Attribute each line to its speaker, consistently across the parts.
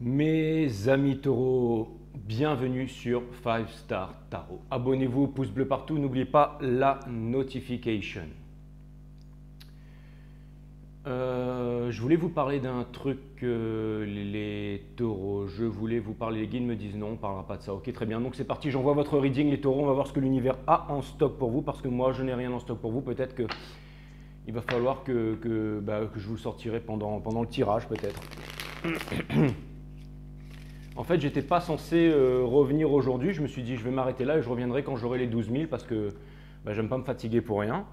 Speaker 1: Mes amis taureaux, bienvenue sur 5 Star Tarot. Abonnez-vous, pouce bleu partout, n'oubliez pas la notification. Je voulais vous parler d'un truc, les taureaux. Je voulais vous parler, les guides me disent non, on ne parlera pas de ça. Ok, très bien, donc c'est parti, j'envoie votre reading les taureaux, on va voir ce que l'univers a en stock pour vous, parce que moi je n'ai rien en stock pour vous. Peut-être que il va falloir que je vous le sortirai pendant le tirage peut-être. En fait, j'étais pas censé revenir aujourd'hui. Je me suis dit, je vais m'arrêter là et je reviendrai quand j'aurai les 12 000 parce que j'aime pas me fatiguer pour rien.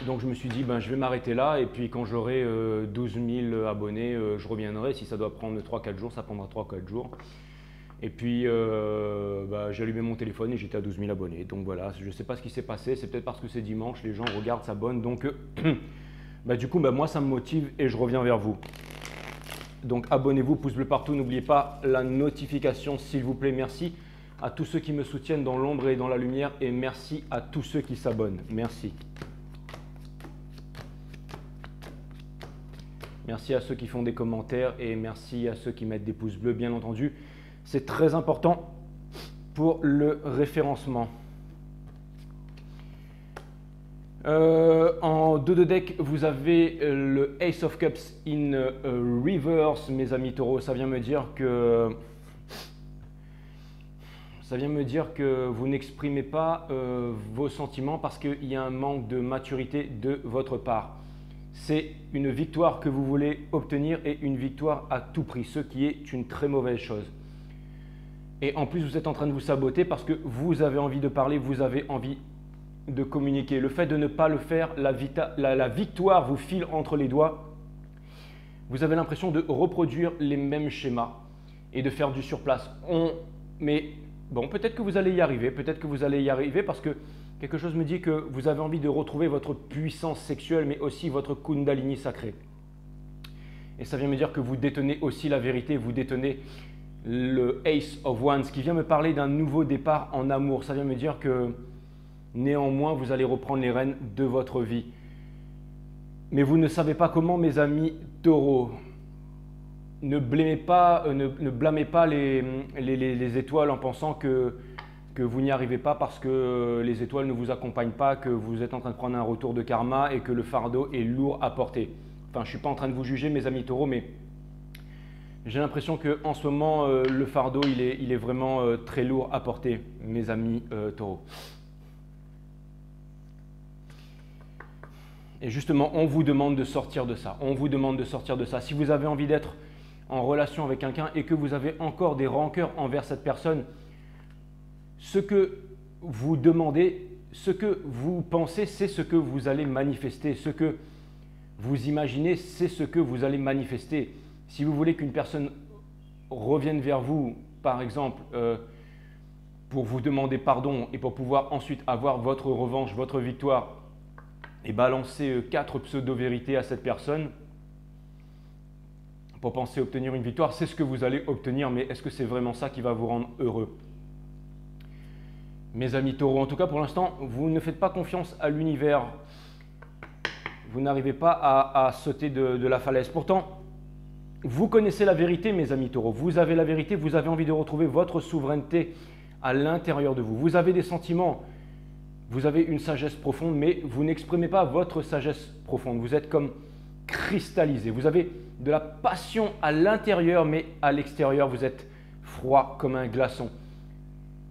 Speaker 1: Donc je me suis dit, je vais m'arrêter là et puis quand j'aurai 12 000 abonnés, je reviendrai. Si ça doit prendre 3-4 jours, ça prendra 3-4 jours. Et puis j'ai allumé mon téléphone et j'étais à 12 000 abonnés. Donc voilà, je ne sais pas ce qui s'est passé. C'est peut-être parce que c'est dimanche, les gens regardent, s'abonnent. Donc du coup, moi, ça me motive et je reviens vers vous. Donc abonnez-vous, pouce bleu partout. N'oubliez pas la notification, s'il vous plaît. Merci à tous ceux qui me soutiennent dans l'ombre et dans la lumière. Et merci à tous ceux qui s'abonnent. Merci. Merci à ceux qui font des commentaires et merci à ceux qui mettent des pouces bleus, bien entendu. C'est très important pour le référencement. En 2 de deck, vous avez le Ace of Cups in reverse, mes amis taureaux. Ça vient me dire que vous n'exprimez pas vos sentiments parce qu'il y a un manque de maturité de votre part. C'est une victoire que vous voulez obtenir et une victoire à tout prix, ce qui est une très mauvaise chose. Et en plus, vous êtes en train de vous saboter parce que vous avez envie de parler, vous avez envie de communiquer. Le fait de ne pas le faire, la victoire vous file entre les doigts. Vous avez l'impression de reproduire les mêmes schémas et de faire du surplace. Mais bon, peut-être que vous allez y arriver, parce que quelque chose me dit que vous avez envie de retrouver votre puissance sexuelle, mais aussi votre Kundalini sacré. Et ça vient me dire que vous détenez aussi la vérité, vous détenez le Ace of Wands qui vient me parler d'un nouveau départ en amour. Ça vient me dire que néanmoins, vous allez reprendre les rênes de votre vie. Mais vous ne savez pas comment, mes amis taureaux. Ne blâmez pas les étoiles en pensant que vous n'y arrivez pas parce que les étoiles ne vous accompagnent pas, que vous êtes en train de prendre un retour de karma et que le fardeau est lourd à porter. Enfin, je ne suis pas en train de vous juger, mes amis taureaux, mais j'ai l'impression qu'en ce moment, le fardeau, il est vraiment très lourd à porter, mes amis taureaux. Et justement, on vous demande de sortir de ça. On vous demande de sortir de ça. Si vous avez envie d'être en relation avec quelqu'un et que vous avez encore des rancœurs envers cette personne, ce que vous demandez, ce que vous pensez, c'est ce que vous allez manifester. Ce que vous imaginez, c'est ce que vous allez manifester. Si vous voulez qu'une personne revienne vers vous, par exemple, pour vous demander pardon et pour pouvoir ensuite avoir votre revanche, votre victoire et balancer 4 pseudo-vérités à cette personne pour penser obtenir une victoire, c'est ce que vous allez obtenir. Mais est-ce que c'est vraiment ça qui va vous rendre heureux? Mes amis taureaux, en tout cas pour l'instant, vous ne faites pas confiance à l'univers. Vous n'arrivez pas à sauter de la falaise. Pourtant, vous connaissez la vérité, mes amis taureaux. Vous avez la vérité, vous avez envie de retrouver votre souveraineté à l'intérieur de vous. Vous avez des sentiments, vous avez une sagesse profonde, mais vous n'exprimez pas votre sagesse profonde. Vous êtes comme cristallisé. Vous avez de la passion à l'intérieur, mais à l'extérieur, vous êtes froid comme un glaçon.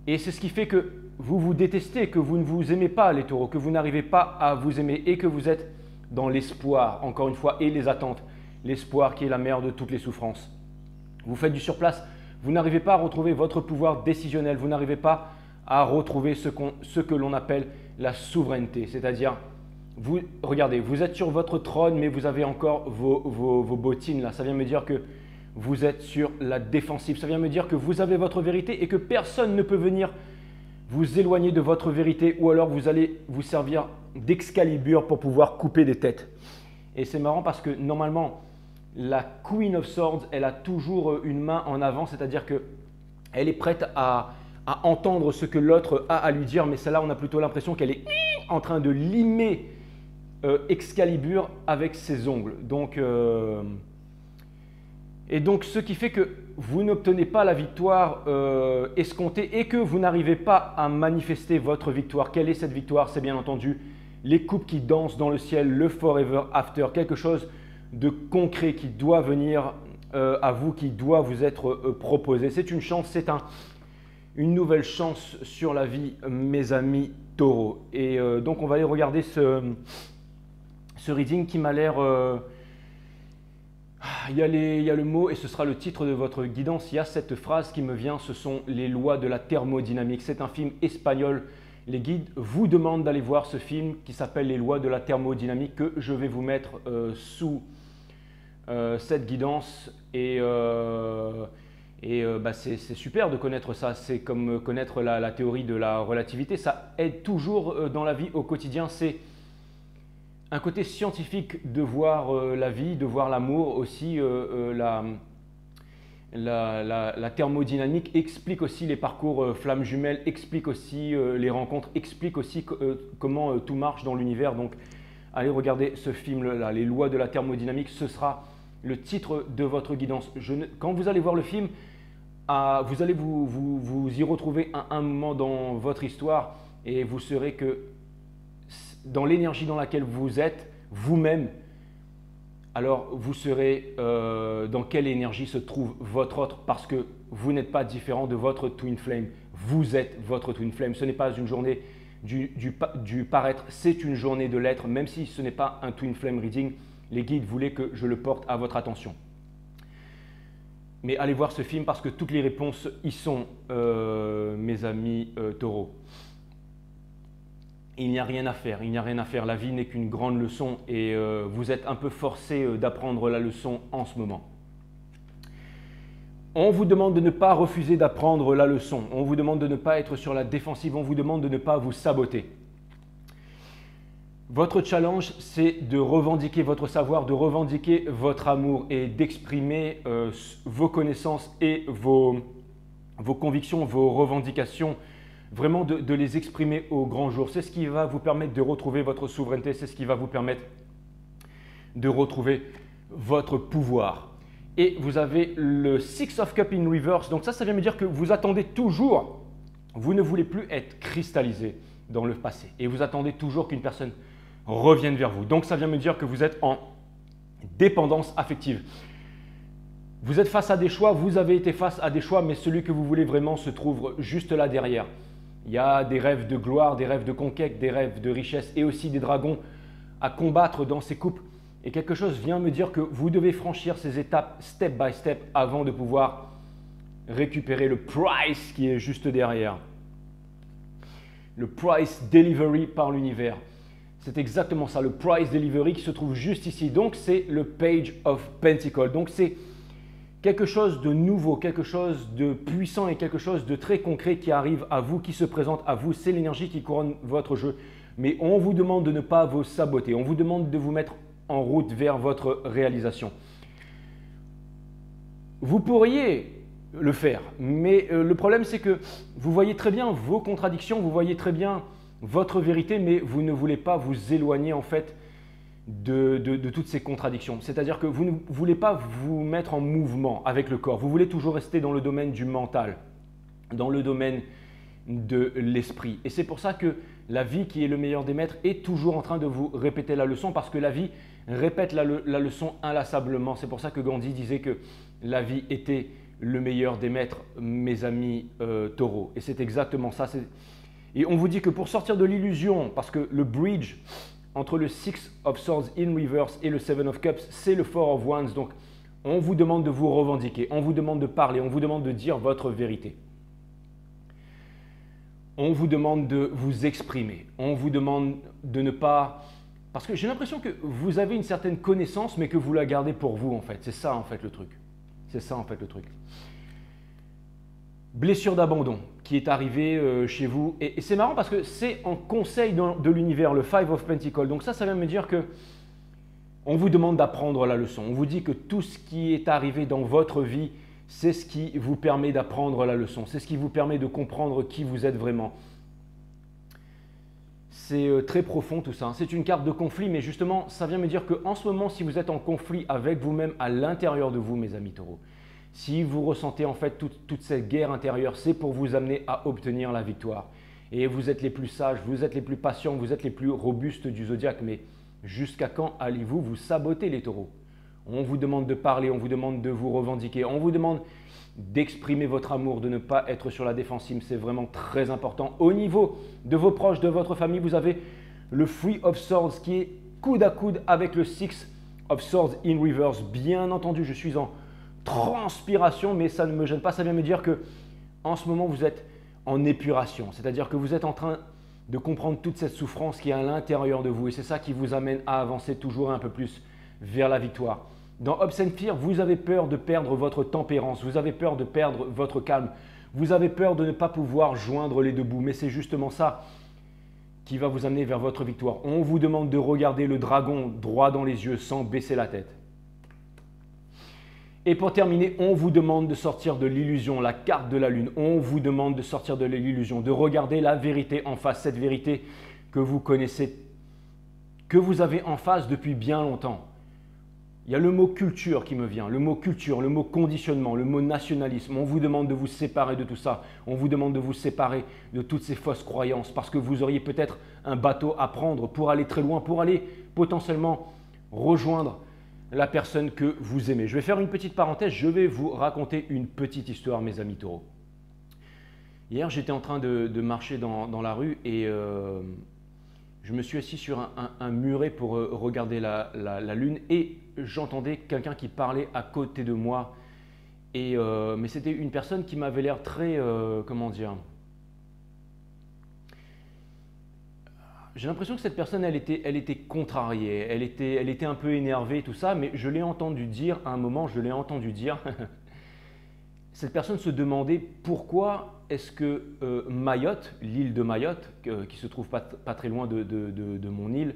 Speaker 1: Et c'est ce qui fait que vous vous détestez, que vous ne vous aimez pas, les taureaux, que vous n'arrivez pas à vous aimer et que vous êtes dans l'espoir, encore une fois, et les attentes. L'espoir qui est la mère de toutes les souffrances. Vous faites du surplace, vous n'arrivez pas à retrouver votre pouvoir décisionnel, vous n'arrivez pas à retrouver ce que l'on appelle la souveraineté. C'est-à-dire, regardez, vous êtes sur votre trône, mais vous avez encore vos bottines là. Ça vient me dire que vous êtes sur la défensive. Ça vient me dire que vous avez votre vérité et que personne ne peut venir vous éloigner de votre vérité ou alors vous allez vous servir d'Excalibur pour pouvoir couper des têtes. Et c'est marrant parce que normalement, la Queen of Swords, elle a toujours une main en avant, c'est-à-dire qu'elle est prête à à entendre ce que l'autre a à lui dire, mais celle-là, on a plutôt l'impression qu'elle est en train de limer Excalibur avec ses ongles. Et donc, ce qui fait que vous n'obtenez pas la victoire escomptée et que vous n'arrivez pas à manifester votre victoire. Quelle est cette victoire? C'est bien entendu les coupes qui dansent dans le ciel, le Forever After, quelque chose de concret qui doit venir à vous, qui doit vous être proposé. C'est une chance, c'est une nouvelle chance sur la vie, mes amis taureaux. Et donc, on va aller regarder ce reading qui m'a l'air… il y a le mot et ce sera le titre de votre guidance. Il y a cette phrase qui me vient, ce sont les lois de la thermodynamique. C'est un film espagnol. Les guides vous demandent d'aller voir ce film qui s'appelle Les lois de la thermodynamique que je vais vous mettre sous cette guidance. C'est super de connaître ça. C'est comme connaître la théorie de la relativité. Ça aide toujours dans la vie au quotidien. C'est un côté scientifique de voir la vie, de voir l'amour aussi. La thermodynamique explique aussi les parcours flammes jumelles, explique aussi les rencontres, explique aussi comment tout marche dans l'univers. Donc, allez regarder ce film-là, Les lois de la thermodynamique, ce sera le titre de votre guidance. Quand vous allez voir le film, vous allez vous y retrouver à un moment dans votre histoire et vous saurez que dans l'énergie dans laquelle vous êtes, vous-même, alors vous saurez dans quelle énergie se trouve votre autre parce que vous n'êtes pas différent de votre Twin Flame. Vous êtes votre Twin Flame. Ce n'est pas une journée du paraître, c'est une journée de l'être. Même si ce n'est pas un Twin Flame Reading, les guides voulaient que je le porte à votre attention. Mais allez voir ce film parce que toutes les réponses y sont, mes amis taureaux. Il n'y a rien à faire, il n'y a rien à faire. La vie n'est qu'une grande leçon et vous êtes un peu forcé d'apprendre la leçon en ce moment. On vous demande de ne pas refuser d'apprendre la leçon. On vous demande de ne pas être sur la défensive. On vous demande de ne pas vous saboter. Votre challenge, c'est de revendiquer votre savoir, de revendiquer votre amour et d'exprimer vos connaissances et vos convictions, vos revendications. Vraiment de les exprimer au grand jour. C'est ce qui va vous permettre de retrouver votre souveraineté, c'est ce qui va vous permettre de retrouver votre pouvoir. Et vous avez le Six of Cups in reverse. Donc ça vient me dire que vous attendez toujours, vous ne voulez plus être cristallisé dans le passé. Et vous attendez toujours qu'une personne revienne vers vous. Donc ça vient me dire que vous êtes en dépendance affective. Vous êtes face à des choix, vous avez été face à des choix, mais celui que vous voulez vraiment se trouve juste là derrière. Il y a des rêves de gloire, des rêves de conquête, des rêves de richesse et aussi des dragons à combattre dans ces coupes. Et quelque chose vient me dire que vous devez franchir ces étapes step by step avant de pouvoir récupérer le price qui est juste derrière. Le price delivery par l'univers. C'est exactement ça, le price delivery qui se trouve juste ici. Donc, c'est le Page of Pentacles. Donc, c'est quelque chose de nouveau, quelque chose de puissant et quelque chose de très concret qui arrive à vous, qui se présente à vous. C'est l'énergie qui couronne votre jeu. Mais on vous demande de ne pas vous saboter. On vous demande de vous mettre en route vers votre réalisation. Vous pourriez le faire, mais le problème c'est que vous voyez très bien vos contradictions, vous voyez très bien votre vérité, mais vous ne voulez pas vous éloigner en fait de toutes ces contradictions. C'est-à-dire que vous ne voulez pas vous mettre en mouvement avec le corps. Vous voulez toujours rester dans le domaine du mental, dans le domaine de l'esprit. Et c'est pour ça que la vie qui est le meilleur des maîtres est toujours en train de vous répéter la leçon parce que la vie répète la leçon inlassablement. C'est pour ça que Gandhi disait que la vie était le meilleur des maîtres, mes amis taureaux. Et c'est exactement ça. Et on vous dit que pour sortir de l'illusion, parce que le bridge entre le Six of Swords in reverse et le Seven of Cups, c'est le Four of Wands. Donc, on vous demande de vous revendiquer, on vous demande de parler, on vous demande de dire votre vérité. On vous demande de vous exprimer, on vous demande de ne pas… Parce que j'ai l'impression que vous avez une certaine connaissance, mais que vous la gardez pour vous en fait. C'est ça en fait le truc. C'est ça en fait le truc. Blessure d'abandon qui est arrivée chez vous. Et c'est marrant parce que c'est en conseil de l'univers, le Five of Pentacles. Donc ça vient me dire que on vous demande d'apprendre la leçon. On vous dit que tout ce qui est arrivé dans votre vie, C'est ce qui vous permet d'apprendre la leçon. C'est ce qui vous permet de comprendre qui vous êtes vraiment. C'est très profond tout ça. C'est une carte de conflit, mais justement, ça vient me dire qu'en ce moment, si vous êtes en conflit avec vous-même à l'intérieur de vous, mes amis taureaux, si vous ressentez en fait toute cette guerre intérieure, c'est pour vous amener à obtenir la victoire. Et vous êtes les plus sages, vous êtes les plus patients, vous êtes les plus robustes du zodiaque. Mais jusqu'à quand allez-vous vous saboter les taureaux? On vous demande de parler, on vous demande de vous revendiquer, on vous demande d'exprimer votre amour, de ne pas être sur la défensive. C'est vraiment très important. Au niveau de vos proches, de votre famille, vous avez le Three of Swords qui est coude à coude avec le Six of Swords in reverse. Bien entendu, je suis en transpiration, mais ça ne me gêne pas. Ça vient me dire que en ce moment, vous êtes en épuration. C'est-à-dire que vous êtes en train de comprendre toute cette souffrance qui est à l'intérieur de vous. Et c'est ça qui vous amène à avancer toujours un peu plus vers la victoire. Dans Hopes and Fear, vous avez peur de perdre votre tempérance, vous avez peur de perdre votre calme, vous avez peur de ne pas pouvoir joindre les deux bouts. Mais c'est justement ça qui va vous amener vers votre victoire. On vous demande de regarder le dragon droit dans les yeux sans baisser la tête. Et pour terminer, on vous demande de sortir de l'illusion, la carte de la lune. On vous demande de sortir de l'illusion, de regarder la vérité en face, cette vérité que vous connaissez, que vous avez en face depuis bien longtemps. Il y a le mot culture qui me vient, le mot culture, le mot conditionnement, le mot nationalisme. On vous demande de vous séparer de tout ça. On vous demande de vous séparer de toutes ces fausses croyances parce que vous auriez peut-être un bateau à prendre pour aller très loin, pour aller potentiellement rejoindre la personne que vous aimez. Je vais faire une petite parenthèse, je vais vous raconter une petite histoire, mes amis taureaux. Hier, j'étais en train de marcher dans la rue et je me suis assis sur un muret pour regarder la lune et j'entendais quelqu'un qui parlait à côté de moi. Mais c'était une personne qui m'avait l'air très, comment dire, j'ai l'impression que cette personne, elle était contrariée, elle était un peu énervée, tout ça, mais je l'ai entendu dire, à un moment, cette personne se demandait pourquoi est-ce que Mayotte, l'île de Mayotte, qui se trouve pas très loin de mon île,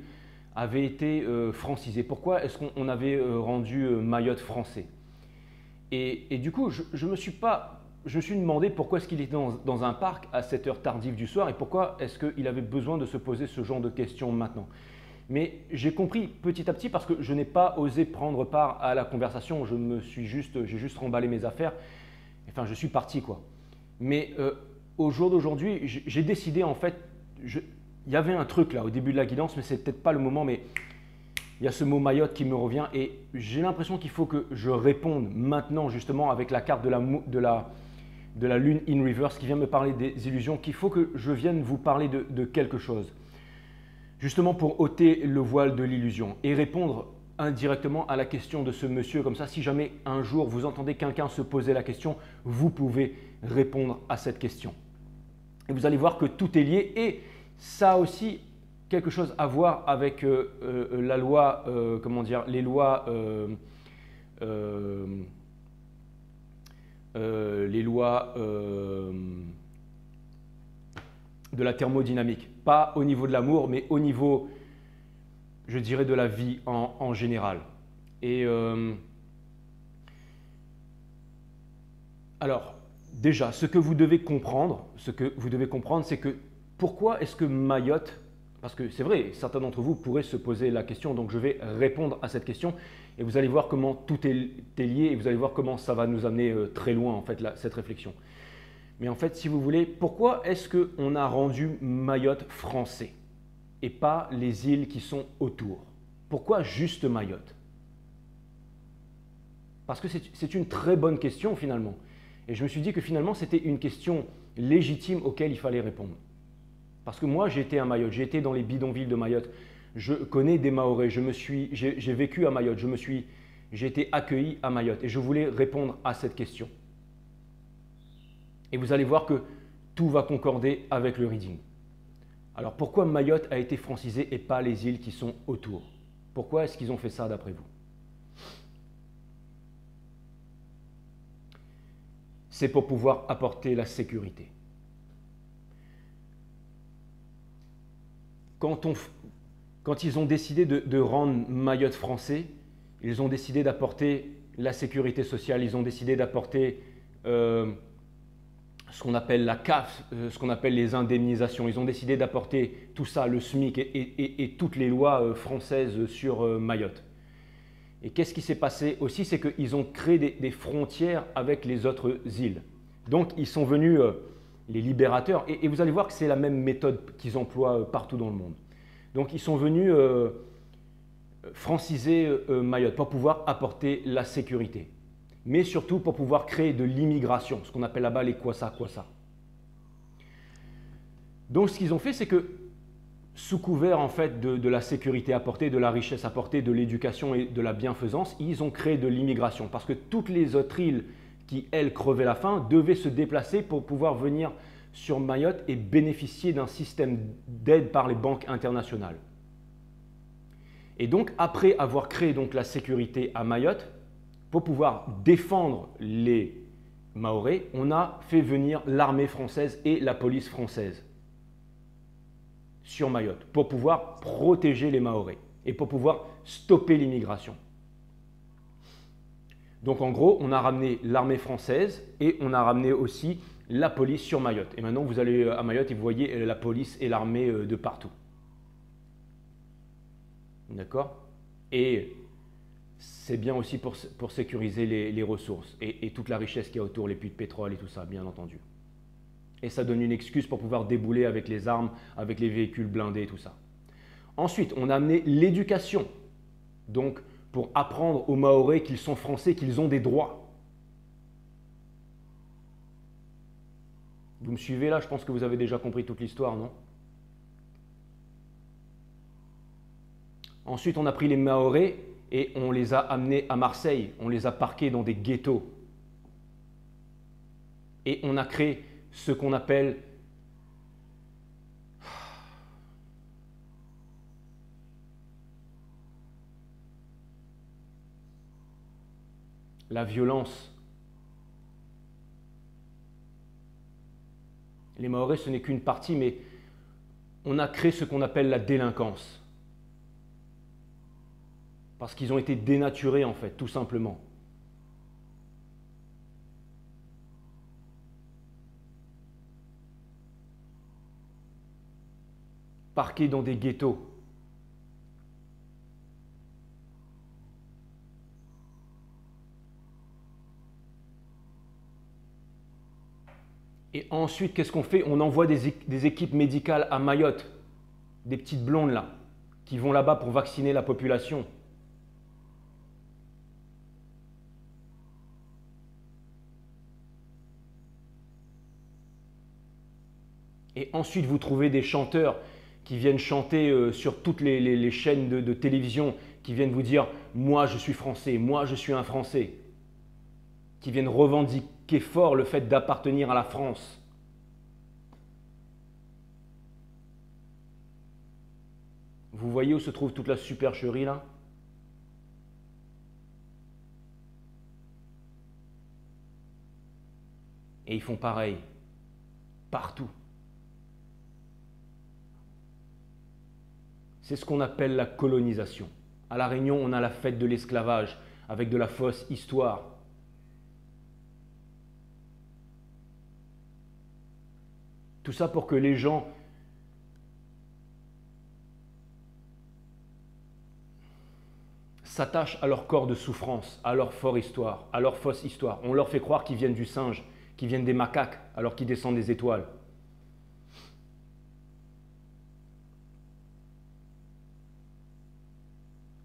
Speaker 1: avait été francisée. Pourquoi est-ce qu'on avait rendu Mayotte français? Et du coup, je me suis demandé pourquoi est-ce qu'il était dans un parc à cette heure tardive du soir et pourquoi est-ce qu'il avait besoin de se poser ce genre de questions maintenant. Mais j'ai compris petit à petit parce que je n'ai pas osé prendre part à la conversation. J'ai juste remballé mes affaires. Enfin, je suis parti quoi. Mais au jour d'aujourd'hui, j'ai décidé en fait, il y avait un truc là au début de la guidance, mais c'est peut-être pas le moment, mais il y a ce mot Mayotte qui me revient et j'ai l'impression qu'il faut que je réponde maintenant justement avec la carte de la lune in reverse qui vient me parler des illusions, qu'il faut que je vienne vous parler de quelque chose. Justement pour ôter le voile de l'illusion et répondre indirectement à la question de ce monsieur. Comme ça, si jamais un jour vous entendez quelqu'un se poser la question, vous pouvez répondre à cette question. Et vous allez voir que tout est lié et ça a aussi quelque chose à voir avec la loi, les lois de la thermodynamique. Pas au niveau de l'amour, mais au niveau, je dirais, de la vie en général. Et alors, déjà, ce que vous devez comprendre, c'est que pourquoi est-ce que Mayotte, parce que c'est vrai, certains d'entre vous pourraient se poser la question, donc je vais répondre à cette question et vous allez voir comment tout est lié et vous allez voir comment ça va nous amener très loin en fait cette réflexion. Mais en fait, si vous voulez, pourquoi est-ce qu'on a rendu Mayotte français et pas les îles qui sont autour? Pourquoi juste Mayotte? Parce que c'est une très bonne question finalement. Et je me suis dit que finalement, c'était une question légitime auquel il fallait répondre. Parce que moi, j'ai été à Mayotte, j'ai été dans les bidonvilles de Mayotte, je connais des Mahorais, j'ai vécu à Mayotte, j'ai été accueilli à Mayotte et je voulais répondre à cette question. Et vous allez voir que tout va concorder avec le reading. Alors pourquoi Mayotte a été francisée et pas les îles qui sont autour? Pourquoi est-ce qu'ils ont fait ça d'après vous? C'est pour pouvoir apporter la sécurité. Quand ils ont décidé de rendre Mayotte français, ils ont décidé d'apporter la sécurité sociale, ils ont décidé d'apporter ce qu'on appelle la CAF, ce qu'on appelle les indemnisations. Ils ont décidé d'apporter tout ça, le SMIC et toutes les lois françaises sur Mayotte. Et qu'est-ce qui s'est passé aussi, c'est qu'ils ont créé des frontières avec les autres îles. Donc ils sont venus, les libérateurs, et vous allez voir que c'est la même méthode qu'ils emploient partout dans le monde. Donc ils sont venus franciser Mayotte pour pouvoir apporter la sécurité, mais surtout pour pouvoir créer de l'immigration, ce qu'on appelle là-bas les kwassa-kwassa. Donc ce qu'ils ont fait, c'est que sous couvert en fait de la sécurité apportée, de la richesse apportée, de l'éducation et de la bienfaisance, ils ont créé de l'immigration parce que toutes les autres îles qui, elles, crevaient la faim, devaient se déplacer pour pouvoir venir sur Mayotte et bénéficier d'un système d'aide par les banques internationales. Et donc, après avoir créé donc la sécurité à Mayotte, pour pouvoir défendre les Mahorais, on a fait venir l'armée française et la police française sur Mayotte pour pouvoir protéger les Mahorais et pour pouvoir stopper l'immigration. Donc en gros, on a ramené l'armée française et on a ramené aussi la police sur Mayotte. Et maintenant, vous allez à Mayotte et vous voyez la police et l'armée de partout. D'accord? Et c'est bien aussi pour sécuriser les ressources et toute la richesse qu'il y a autour, les puits de pétrole et tout ça, bien entendu. Et ça donne une excuse pour pouvoir débouler avec les armes, avec les véhicules blindés et tout ça. Ensuite, on a amené l'éducation. Donc, pour apprendre aux Mahorais qu'ils sont français, qu'ils ont des droits. Vous me suivez là? Je pense que vous avez déjà compris toute l'histoire, non? Ensuite, on a pris les Mahorais et on les a amenés à Marseille. On les a parqués dans des ghettos. Et on a créé ce qu'on appelle la violence. Les Mahorais, ce n'est qu'une partie, mais on a créé ce qu'on appelle la délinquance. Parce qu'ils ont été dénaturés, en fait, tout simplement. Parqués dans des ghettos. Et ensuite, qu'est-ce qu'on fait? On envoie des équipes médicales à Mayotte, des petites blondes là, qui vont là-bas pour vacciner la population. Et ensuite, vous trouvez des chanteurs qui viennent chanter sur toutes les chaînes de télévision, qui viennent vous dire « Moi, je suis français, moi, je suis un Français », qui viennent revendiquer fort le fait d'appartenir à la France. Vous voyez où se trouve toute la supercherie là? Et ils font pareil, partout. C'est ce qu'on appelle la colonisation. À La Réunion, on a la fête de l'esclavage, avec de la fausse histoire. Tout ça pour que les gens s'attachent à leur corps de souffrance, à leur fausse histoire, à leur fausse histoire. On leur fait croire qu'ils viennent du singe, qu'ils viennent des macaques, alors qu'ils descendent des étoiles.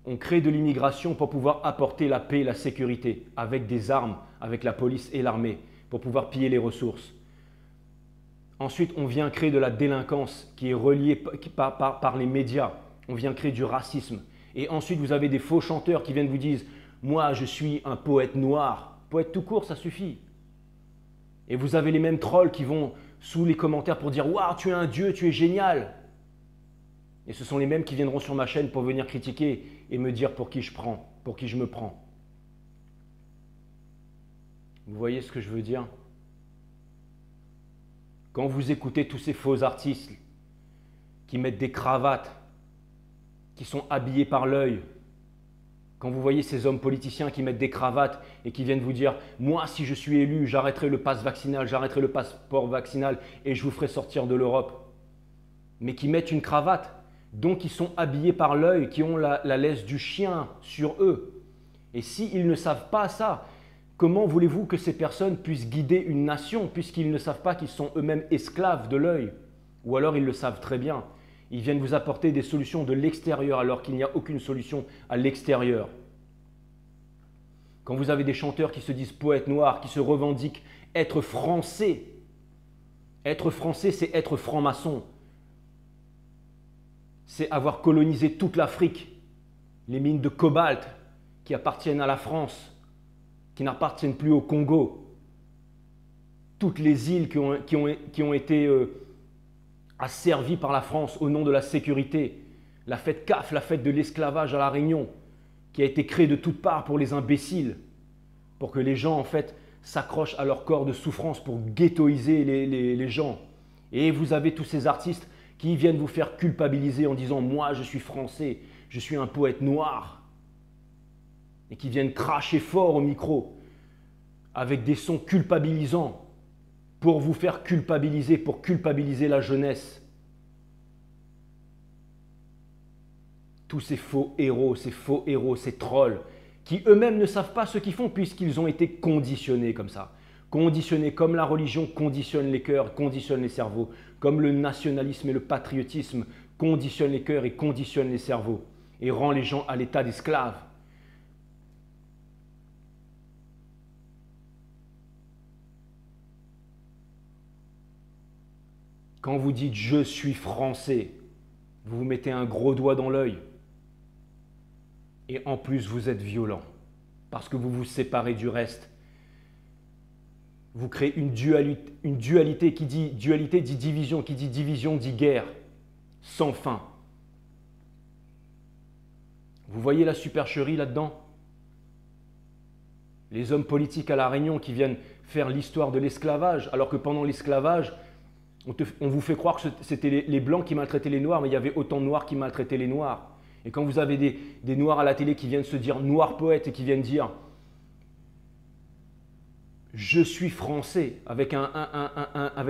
Speaker 1: On crée de l'immigration pour pouvoir apporter la paix et la sécurité, avec des armes, avec la police et l'armée, pour pouvoir piller les ressources. Ensuite, on vient créer de la délinquance qui est reliée par les médias. On vient créer du racisme. Et ensuite, vous avez des faux chanteurs qui viennent vous dire « Moi, je suis un poète noir ». Poète tout court, ça suffit. Et vous avez les mêmes trolls qui vont sous les commentaires pour dire « Waouh, tu es un dieu, tu es génial ». Et ce sont les mêmes qui viendront sur ma chaîne pour venir critiquer et me dire pour qui je prends, pour qui je me prends. Vous voyez ce que je veux dire? Quand vous écoutez tous ces faux artistes qui mettent des cravates, qui sont habillés par l'œil, Quand vous voyez ces hommes politiciens qui mettent des cravates et qui viennent vous dire « Moi, si je suis élu, j'arrêterai le pass vaccinal, j'arrêterai le passeport vaccinal et je vous ferai sortir de l'Europe. » Mais qui mettent une cravate, donc ils sont habillés par l'œil, qui ont la laisse du chien sur eux. Et s'ils ne savent pas ça, comment voulez-vous que ces personnes puissent guider une nation puisqu'ils ne savent pas qu'ils sont eux-mêmes esclaves de l'œil? Ou alors ils le savent très bien. Ils viennent vous apporter des solutions de l'extérieur alors qu'il n'y a aucune solution à l'extérieur. Quand vous avez des chanteurs qui se disent poètes noirs, qui se revendiquent être français, c'est être franc-maçon. C'est avoir colonisé toute l'Afrique, les mines de cobalt qui appartiennent à la France, qui n'appartiennent plus au Congo, toutes les îles qui ont été asservies par la France au nom de la sécurité, la fête CAF, la fête de l'esclavage à La Réunion, qui a été créée de toutes parts pour les imbéciles, pour que les gens en fait s'accrochent à leur corps de souffrance pour ghettoiser les gens. Et vous avez tous ces artistes qui viennent vous faire culpabiliser en disant « Moi, je suis français, je suis un poète noir » et qui viennent cracher fort au micro avec des sons culpabilisants pour vous faire culpabiliser, pour culpabiliser la jeunesse. Tous ces faux héros, ces trolls, qui eux-mêmes ne savent pas ce qu'ils font puisqu'ils ont été conditionnés comme ça. Conditionnés comme la religion conditionne les cœurs, conditionne les cerveaux, comme le nationalisme et le patriotisme conditionnent les cœurs et conditionnent les cerveaux et rend les gens à l'état d'esclaves. Quand vous dites « je suis français », vous vous mettez un gros doigt dans l'œil. Et en plus, vous êtes violent parce que vous vous séparez du reste. Vous créez une dualité qui dit dualité dit division, qui dit division dit guerre, sans fin. Vous voyez la supercherie là-dedans? Les hommes politiques à La Réunion qui viennent faire l'histoire de l'esclavage, alors que pendant l'esclavage, on vous fait croire que c'était les Blancs qui maltraitaient les Noirs, mais il y avait autant de Noirs qui maltraitaient les Noirs. Et quand vous avez des Noirs à la télé qui viennent se dire « Noirs poètes » et qui viennent dire « Je suis français » avec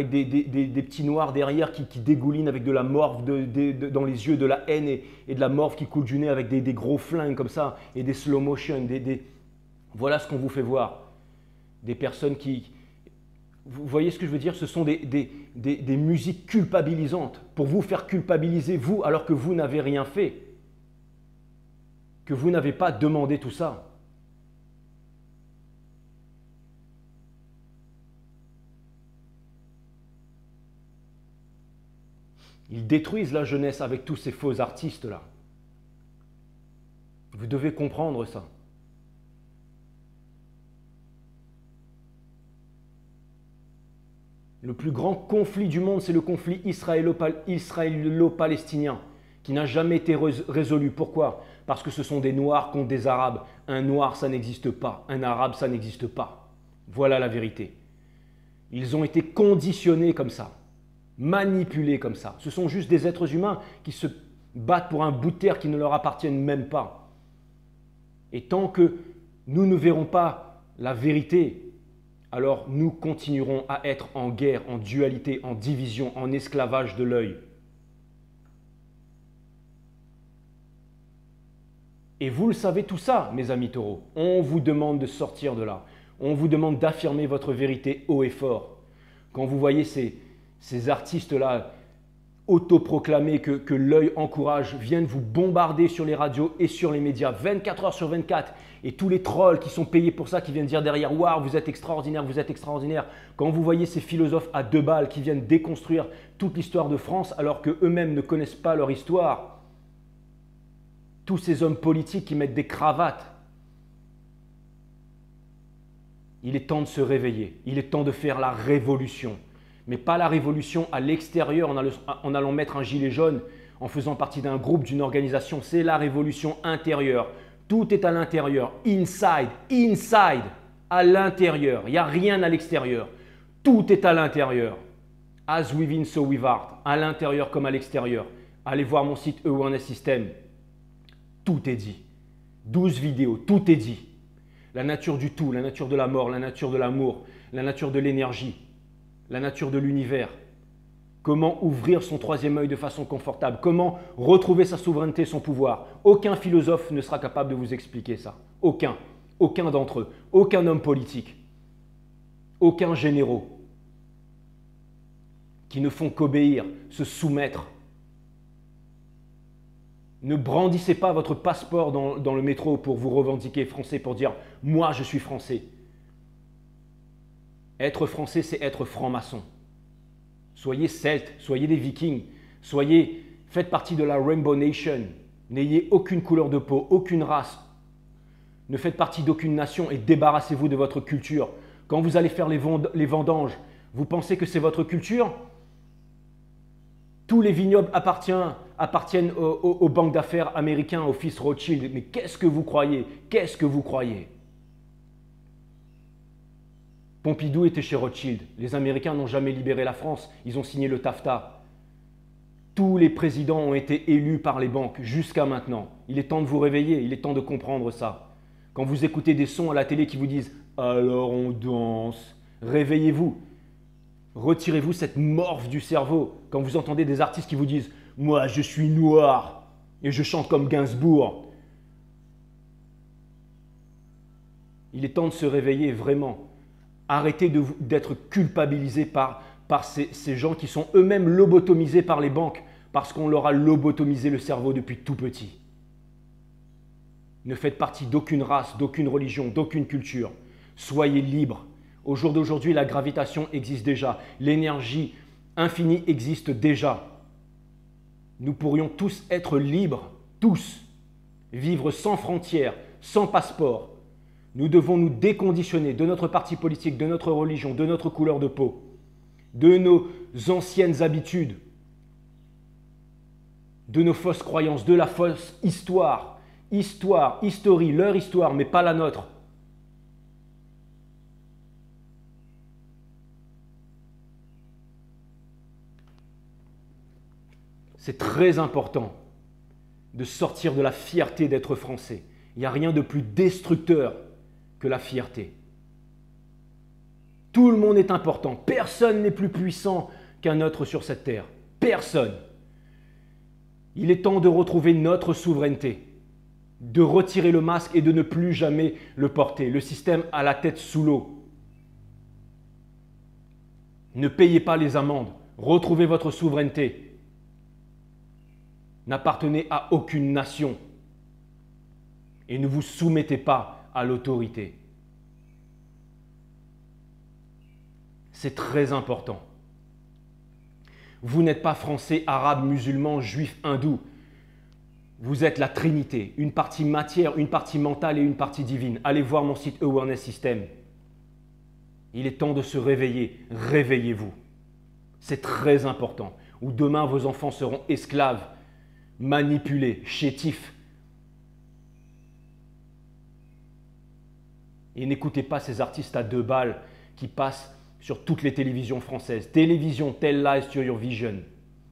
Speaker 1: des petits Noirs derrière qui dégoulinent avec de la morve dans les yeux, de la haine et de la morve qui coule du nez avec des gros flingues comme ça et des slow motion. Voilà ce qu'on vous fait voir. Des personnes qui… Vous voyez ce que je veux dire? Ce sont des musiques culpabilisantes pour vous faire culpabiliser, vous, alors que vous n'avez rien fait, que vous n'avez pas demandé tout ça. Ils détruisent la jeunesse avec tous ces faux artistes-là. Vous devez comprendre ça. Le plus grand conflit du monde, c'est le conflit israélo-palestinien, qui n'a jamais été résolu. Pourquoi? Parce que ce sont des Noirs contre des Arabes. Un Noir, ça n'existe pas. Un Arabe, ça n'existe pas. Voilà la vérité. Ils ont été conditionnés comme ça, manipulés comme ça. Ce sont juste des êtres humains qui se battent pour un bout de terre qui ne leur appartiennent même pas. Et tant que nous ne verrons pas la vérité, alors nous continuerons à être en guerre, en dualité, en division, en esclavage de l'œil. Et vous le savez tout ça, mes amis taureaux. On vous demande de sortir de là. On vous demande d'affirmer votre vérité haut et fort. Quand vous voyez ces artistes-là autoproclamés que l'œil encourage, viennent vous bombarder sur les radios et sur les médias 24 heures sur 24. Et tous les trolls qui sont payés pour ça, qui viennent dire derrière « Waouh, vous êtes extraordinaire, vous êtes extraordinaire ». Quand vous voyez ces philosophes à 2 balles qui viennent déconstruire toute l'histoire de France alors qu'eux-mêmes ne connaissent pas leur histoire, tous ces hommes politiques qui mettent des cravates, il est temps de se réveiller, il est temps de faire la révolution. Mais pas la révolution à l'extérieur en allant mettre un gilet jaune, en faisant partie d'un groupe, d'une organisation. C'est la révolution intérieure. Tout est à l'intérieur. Inside, à l'intérieur. Il n'y a rien à l'extérieur. Tout est à l'intérieur. As within, so without. À l'intérieur comme à l'extérieur. Allez voir mon site Awareness System. Tout est dit. 12 vidéos, tout est dit. La nature du tout, la nature de la mort, la nature de l'amour, la nature de l'énergie, la nature de l'univers. Comment ouvrir son troisième œil de façon confortable, comment retrouver sa souveraineté, son pouvoir. Aucun philosophe ne sera capable de vous expliquer ça. Aucun. Aucun d'entre eux. Aucun homme politique. Aucun généraux qui ne font qu'obéir, se soumettre. Ne brandissez pas votre passeport dans le métro pour vous revendiquer français, pour dire « moi je suis français ». Être français, c'est être franc-maçon. Soyez celtes, soyez des vikings, faites partie de la Rainbow Nation. N'ayez aucune couleur de peau, aucune race. Ne faites partie d'aucune nation et débarrassez-vous de votre culture. Quand vous allez faire les vendanges, vous pensez que c'est votre culture? Tous les vignobles appartiennent aux banques d'affaires américains, aux fils Rothschild. Mais qu'est-ce que vous croyez? Qu'est-ce que vous croyez? Pompidou était chez Rothschild. Les Américains n'ont jamais libéré la France. Ils ont signé le TAFTA. Tous les présidents ont été élus par les banques jusqu'à maintenant. Il est temps de vous réveiller. Il est temps de comprendre ça. Quand vous écoutez des sons à la télé qui vous disent « alors on danse », réveillez-vous. Retirez-vous cette morphe du cerveau. Quand vous entendez des artistes qui vous disent « moi je suis noir et je chante comme Gainsbourg ». Il est temps de se réveiller vraiment. Arrêtez d'être culpabilisés par ces gens qui sont eux-mêmes lobotomisés par les banques parce qu'on leur a lobotomisé le cerveau depuis tout petit. Ne faites partie d'aucune race, d'aucune religion, d'aucune culture. Soyez libres. Au jour d'aujourd'hui, la gravitation existe déjà. L'énergie infinie existe déjà. Nous pourrions tous être libres, tous. Vivre sans frontières, sans passeport. Nous devons nous déconditionner de notre parti politique, de notre religion, de notre couleur de peau, de nos anciennes habitudes, de nos fausses croyances, de la fausse histoire. History, leur histoire, mais pas la nôtre. C'est très important de sortir de la fierté d'être français. Il n'y a rien de plus destructeur que la fierté. Tout le monde est important. Personne n'est plus puissant qu'un autre sur cette terre. Personne. Il est temps de retrouver notre souveraineté, de retirer le masque et de ne plus jamais le porter. Le système a la tête sous l'eau. Ne payez pas les amendes. Retrouvez votre souveraineté. N'appartenez à aucune nation. Et ne vous soumettez pas à l'autorité. C'est très important. Vous n'êtes pas français, arabe, musulman, juif, hindou. Vous êtes la Trinité, une partie matière, une partie mentale et une partie divine. Allez voir mon site Awareness System. Il est temps de se réveiller. Réveillez-vous. C'est très important. Ou demain, vos enfants seront esclaves, manipulés, chétifs. Et n'écoutez pas ces artistes à 2 balles qui passent sur toutes les télévisions françaises. Télévision, tell lies to your vision.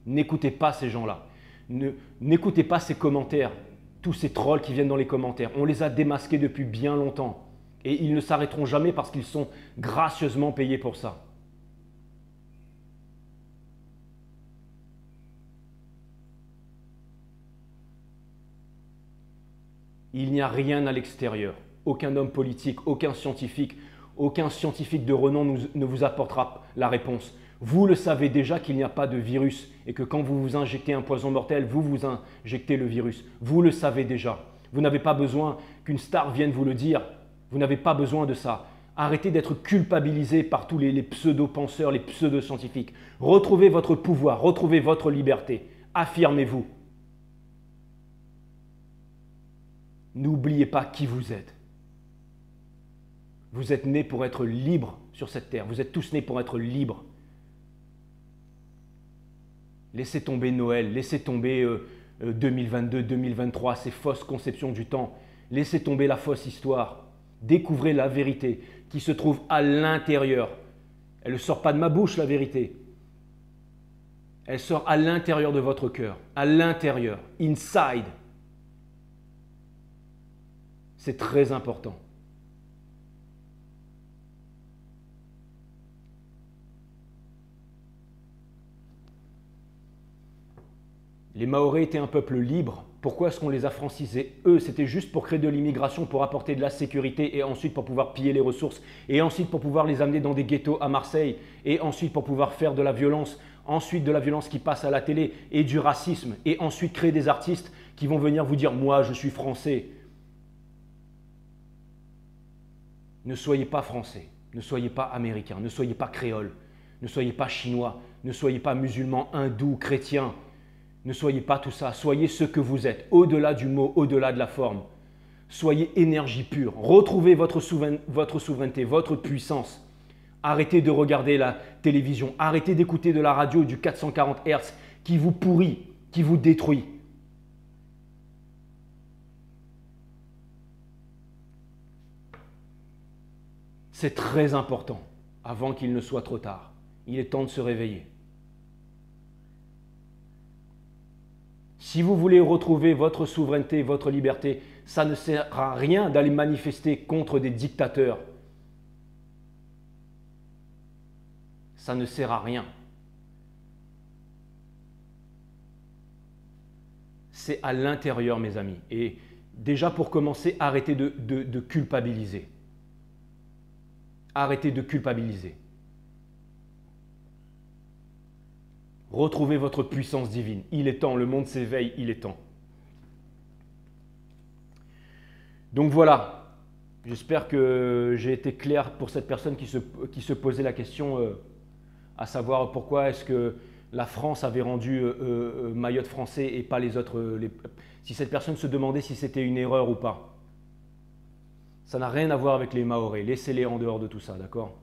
Speaker 1: N'écoutez pas ces gens-là. N'écoutez pas ces commentaires, tous ces trolls qui viennent dans les commentaires. On les a démasqués depuis bien longtemps. Et ils ne s'arrêteront jamais parce qu'ils sont gracieusement payés pour ça. Il n'y a rien à l'extérieur. Aucun homme politique, aucun scientifique de renom ne vous apportera la réponse. Vous le savez déjà qu'il n'y a pas de virus et que quand vous vous injectez un poison mortel, vous vous injectez le virus. Vous le savez déjà. Vous n'avez pas besoin qu'une star vienne vous le dire. Vous n'avez pas besoin de ça. Arrêtez d'être culpabilisé par tous les pseudo-penseurs, les pseudo-scientifiques. Retrouvez votre pouvoir, retrouvez votre liberté. Affirmez-vous. N'oubliez pas qui vous êtes. Vous êtes nés pour être libres sur cette terre. Vous êtes tous nés pour être libres. Laissez tomber Noël, laissez tomber 2022, 2023, ces fausses conceptions du temps. Laissez tomber la fausse histoire. Découvrez la vérité qui se trouve à l'intérieur. Elle ne sort pas de ma bouche, la vérité. Elle sort à l'intérieur de votre cœur, à l'intérieur, inside. C'est très important. Les Mahorais étaient un peuple libre. Pourquoi est-ce qu'on les a francisés? Eux, c'était juste pour créer de l'immigration, pour apporter de la sécurité et ensuite pour pouvoir piller les ressources et ensuite pour pouvoir les amener dans des ghettos à Marseille et ensuite pour pouvoir faire de la violence, ensuite de la violence qui passe à la télé et du racisme et ensuite créer des artistes qui vont venir vous dire « moi, je suis français ». Ne soyez pas français, ne soyez pas américain, ne soyez pas créole, ne soyez pas chinois, ne soyez pas musulman, hindou, chrétien. Ne soyez pas tout ça, soyez ce que vous êtes, au-delà du mot, au-delà de la forme. Soyez énergie pure, retrouvez votre souveraineté, votre puissance. Arrêtez de regarder la télévision, arrêtez d'écouter de la radio du 440 Hz qui vous pourrit, qui vous détruit. C'est très important, avant qu'il ne soit trop tard. Il est temps de se réveiller. Si vous voulez retrouver votre souveraineté, votre liberté, ça ne sert à rien d'aller manifester contre des dictateurs. Ça ne sert à rien. C'est à l'intérieur, mes amis. Et déjà pour commencer, arrêtez de culpabiliser. Arrêtez de culpabiliser. Retrouvez votre puissance divine. Il est temps, le monde s'éveille, il est temps. Donc voilà, j'espère que j'ai été clair pour cette personne qui se posait la question, à savoir pourquoi est-ce que la France avait rendu Mayotte français et pas les autres. Si cette personne se demandait si c'était une erreur ou pas. Ça n'a rien à voir avec les Mahorais, laissez-les en dehors de tout ça, d'accord ?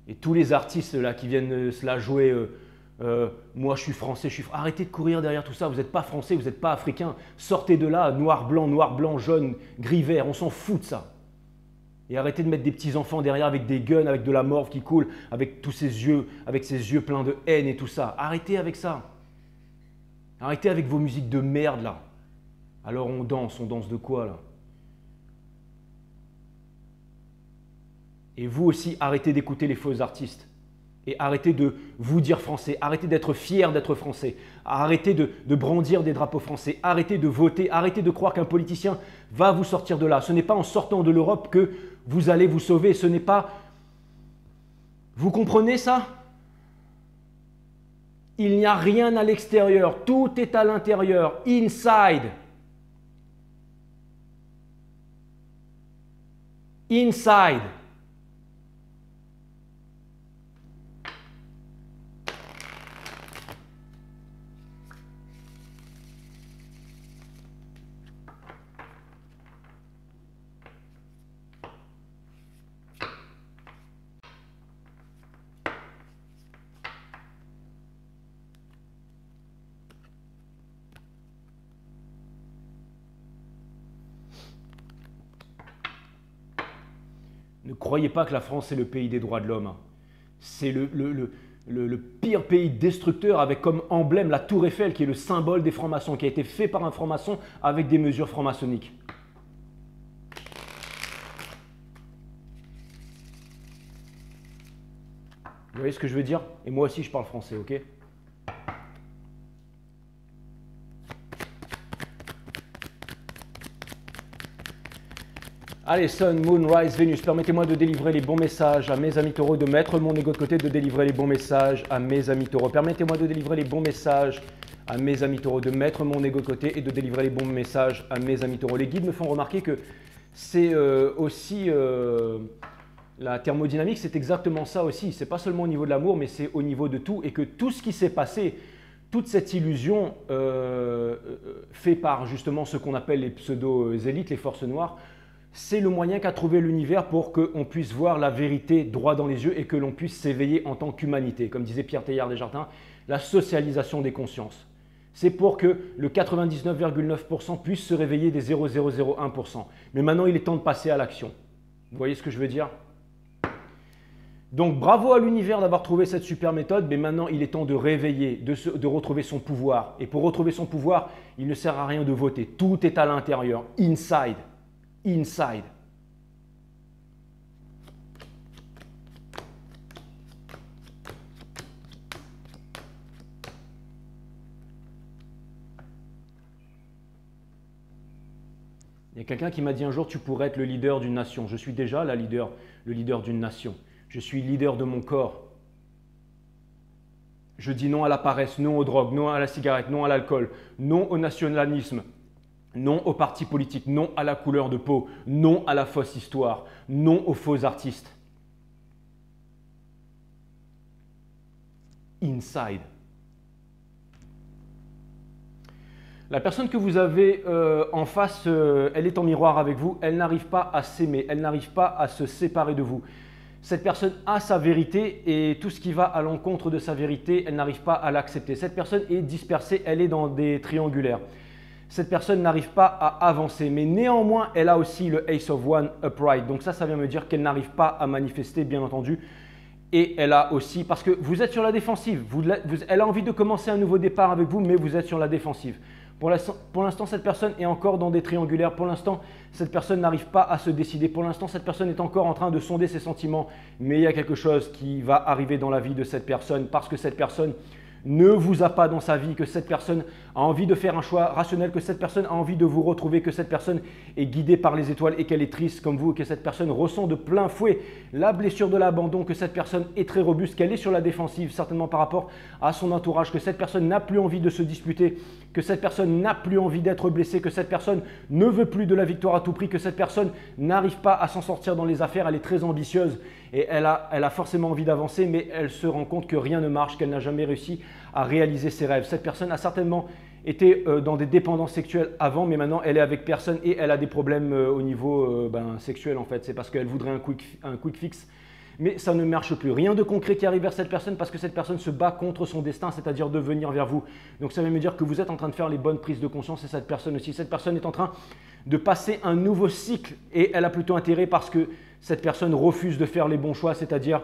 Speaker 1: Et tous les artistes là qui viennent se la jouer, moi je suis français, arrêtez de courir derrière tout ça, vous n'êtes pas français, vous n'êtes pas africain, sortez de là, noir, blanc, jaune, gris, vert, on s'en fout de ça. Et arrêtez de mettre des petits enfants derrière avec des guns, avec de la morve qui coule, avec tous ces yeux, avec ces yeux pleins de haine et tout ça. Arrêtez avec ça. Arrêtez avec vos musiques de merde là. Alors on danse de quoi là? Et vous aussi, arrêtez d'écouter les faux artistes. Et arrêtez de vous dire français. Arrêtez d'être fier d'être français. Arrêtez de brandir des drapeaux français. Arrêtez de voter. Arrêtez de croire qu'un politicien va vous sortir de là. Ce n'est pas en sortant de l'Europe que vous allez vous sauver. Ce n'est pas… Vous comprenez ça? Il n'y a rien à l'extérieur. Tout est à l'intérieur. Inside. Inside. Ne croyez pas que la France est le pays des droits de l'homme. C'est le pire pays destructeur avec comme emblème la tour Eiffel qui est le symbole des francs-maçons, qui a été fait par un franc-maçon avec des mesures franc-maçonniques. Vous voyez ce que je veux dire? Et moi aussi je parle français, ok? Allez, Sun, Moon, Rise, Vénus, permettez-moi de délivrer les bons messages à mes amis taureaux, de mettre mon ego de côté, de délivrer les bons messages à mes amis taureaux. Permettez-moi de délivrer les bons messages à mes amis taureaux, de mettre mon ego de côté et de délivrer les bons messages à mes amis taureaux. Les guides me font remarquer que c'est aussi… la thermodynamique, c'est exactement ça aussi. C'est pas seulement au niveau de l'amour, mais c'est au niveau de tout. Et que tout ce qui s'est passé, toute cette illusion fait par justement ce qu'on appelle les pseudo-élites, les forces noires, c'est le moyen qu'a trouvé l'univers pour qu'on puisse voir la vérité droit dans les yeux et que l'on puisse s'éveiller en tant qu'humanité. Comme disait Pierre Teilhard Desjardins, la socialisation des consciences. C'est pour que le 99,9% puisse se réveiller des 0,001%. Mais maintenant, il est temps de passer à l'action. Vous voyez ce que je veux dire? Donc bravo à l'univers d'avoir trouvé cette super méthode, mais maintenant il est temps de réveiller, de retrouver son pouvoir. Et pour retrouver son pouvoir, il ne sert à rien de voter. Tout est à l'intérieur, inside, inside. Il y a quelqu'un qui m'a dit un jour, tu pourrais être le leader d'une nation. Je suis déjà le leader d'une nation. Je suis leader de mon corps. Je dis non à la paresse, non aux drogues, non à la cigarette, non à l'alcool, non au nationalisme, non aux partis politiques, non à la couleur de peau, non à la fausse histoire, non aux faux artistes. Inside. La personne que vous avez en face, elle est en miroir avec vous, elle n'arrive pas à s'aimer, elle n'arrive pas à se séparer de vous. Cette personne a sa vérité et tout ce qui va à l'encontre de sa vérité, elle n'arrive pas à l'accepter. Cette personne est dispersée, elle est dans des triangulaires. Cette personne n'arrive pas à avancer, mais néanmoins, elle a aussi le Ace of Wands upright. Donc ça vient me dire qu'elle n'arrive pas à manifester, bien entendu. Et elle a aussi, parce que vous êtes sur la défensive, elle a envie de commencer un nouveau départ avec vous, mais vous êtes sur la défensive. Pour l'instant, cette personne est encore dans des triangulaires. Pour l'instant, cette personne n'arrive pas à se décider. Pour l'instant, cette personne est encore en train de sonder ses sentiments. Mais il y a quelque chose qui va arriver dans la vie de cette personne parce que cette personne ne vous a pas dans sa vie, que cette personne a envie de faire un choix rationnel, que cette personne a envie de vous retrouver, que cette personne est guidée par les étoiles et qu'elle est triste comme vous, que cette personne ressent de plein fouet la blessure de l'abandon, que cette personne est très robuste, qu'elle est sur la défensive certainement par rapport à son entourage, que cette personne n'a plus envie de se disputer, que cette personne n'a plus envie d'être blessée, que cette personne ne veut plus de la victoire à tout prix, que cette personne n'arrive pas à s'en sortir dans les affaires, elle est très ambitieuse et elle a forcément envie d'avancer, mais elle se rend compte que rien ne marche, qu'elle n'a jamais réussi à réaliser ses rêves. Cette personne a certainement été dans des dépendances sexuelles avant, mais maintenant elle est avec personne et elle a des problèmes au niveau sexuel en fait. C'est parce qu'elle voudrait un quick fix, mais ça ne marche plus. Rien de concret qui arrive vers cette personne parce que cette personne se bat contre son destin, c'est-à-dire de venir vers vous. Donc ça veut me dire que vous êtes en train de faire les bonnes prises de conscience et cette personne aussi. Cette personne est en train de passer un nouveau cycle et elle a plutôt intérêt parce que cette personne refuse de faire les bons choix, c'est-à-dire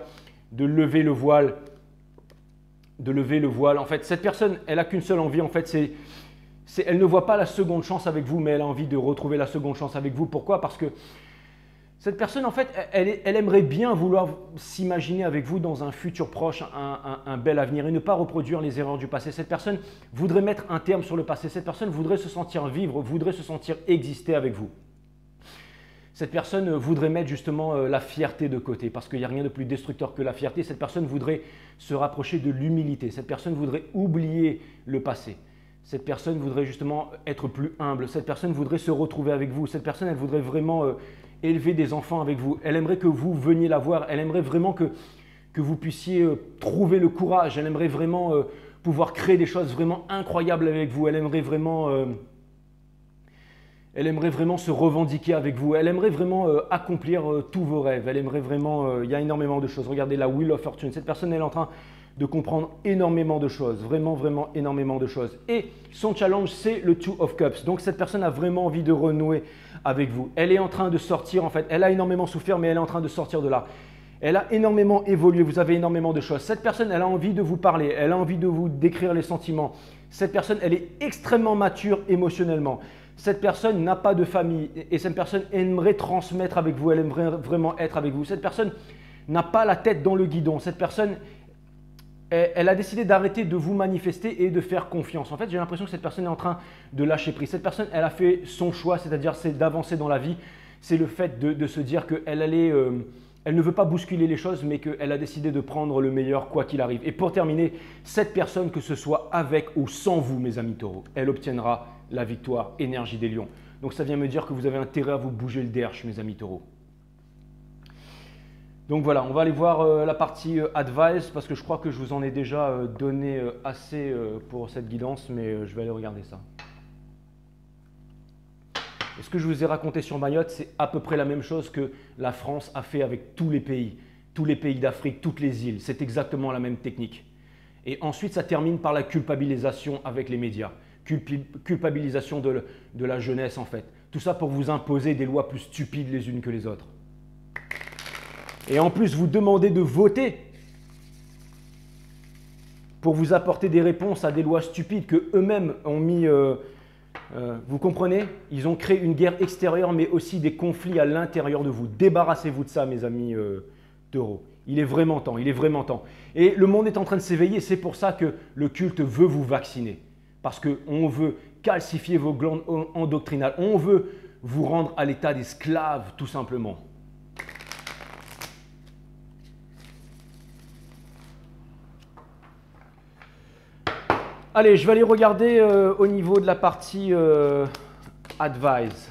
Speaker 1: de lever le voile. En fait, cette personne, elle n'a qu'une seule envie. En fait, elle ne voit pas la seconde chance avec vous, mais elle a envie de retrouver la seconde chance avec vous. Pourquoi? Parce que cette personne, en fait, elle aimerait bien vouloir s'imaginer avec vous dans un futur proche, un bel avenir et ne pas reproduire les erreurs du passé. Cette personne voudrait mettre un terme sur le passé. Cette personne voudrait se sentir vivre, voudrait se sentir exister avec vous. Cette personne voudrait mettre justement la fierté de côté parce qu'il n'y a rien de plus destructeur que la fierté. Cette personne voudrait se rapprocher de l'humilité. Cette personne voudrait oublier le passé. Cette personne voudrait justement être plus humble. Cette personne voudrait se retrouver avec vous. Cette personne, elle voudrait vraiment élever des enfants avec vous. Elle aimerait que vous veniez la voir. Elle aimerait vraiment que vous puissiez trouver le courage. Elle aimerait vraiment pouvoir créer des choses vraiment incroyables avec vous. Elle aimerait vraiment se revendiquer avec vous. Elle aimerait vraiment accomplir tous vos rêves. Elle aimerait vraiment… il y a énormément de choses. Regardez la Wheel of Fortune. Cette personne, elle est en train de comprendre énormément de choses. Vraiment, vraiment énormément de choses. Et son challenge, c'est le Two of Cups. Donc, cette personne a vraiment envie de renouer avec vous. Elle est en train de sortir, en fait. Elle a énormément souffert, mais elle est en train de sortir de là. Elle a énormément évolué. Vous avez énormément de choses. Cette personne, elle a envie de vous parler. Elle a envie de vous décrire les sentiments. Cette personne, elle est extrêmement mature émotionnellement. Cette personne n'a pas de famille et cette personne aimerait transmettre avec vous, elle aimerait vraiment être avec vous. Cette personne n'a pas la tête dans le guidon. Cette personne, elle a décidé d'arrêter de vous manifester et de faire confiance. En fait, j'ai l'impression que cette personne est en train de lâcher prise. Cette personne, elle a fait son choix, c'est-à-dire c'est d'avancer dans la vie. C'est le fait de se dire qu'elle elle ne veut pas bousculer les choses, mais qu'elle a décidé de prendre le meilleur quoi qu'il arrive. Et pour terminer, cette personne, que ce soit avec ou sans vous, mes amis taureaux, elle obtiendra la victoire, énergie des lions. Donc ça vient me dire que vous avez intérêt à vous bouger le derche, mes amis taureaux. Donc voilà, on va aller voir la partie advice parce que je crois que je vous en ai déjà donné assez pour cette guidance, mais je vais aller regarder ça. Et ce que je vous ai raconté sur Mayotte, c'est à peu près la même chose que la France a fait avec tous les pays d'Afrique, toutes les îles. C'est exactement la même technique. Et ensuite, ça termine par la culpabilisation avec les médias. Culpabilisation de la jeunesse en fait. Tout ça pour vous imposer des lois plus stupides les unes que les autres. Et en plus, vous demandez de voter pour vous apporter des réponses à des lois stupides que eux-mêmes ont mis. Vous comprenez? Ils ont créé une guerre extérieure, mais aussi des conflits à l'intérieur de vous. Débarrassez-vous de ça, mes amis taureaux. Il est vraiment temps, il est vraiment temps. Et le monde est en train de s'éveiller, c'est pour ça que le culte veut vous vacciner. Parce qu'on veut calcifier vos glandes endocrinales, on veut vous rendre à l'état d'esclave, tout simplement. Allez, je vais aller regarder au niveau de la partie Advise.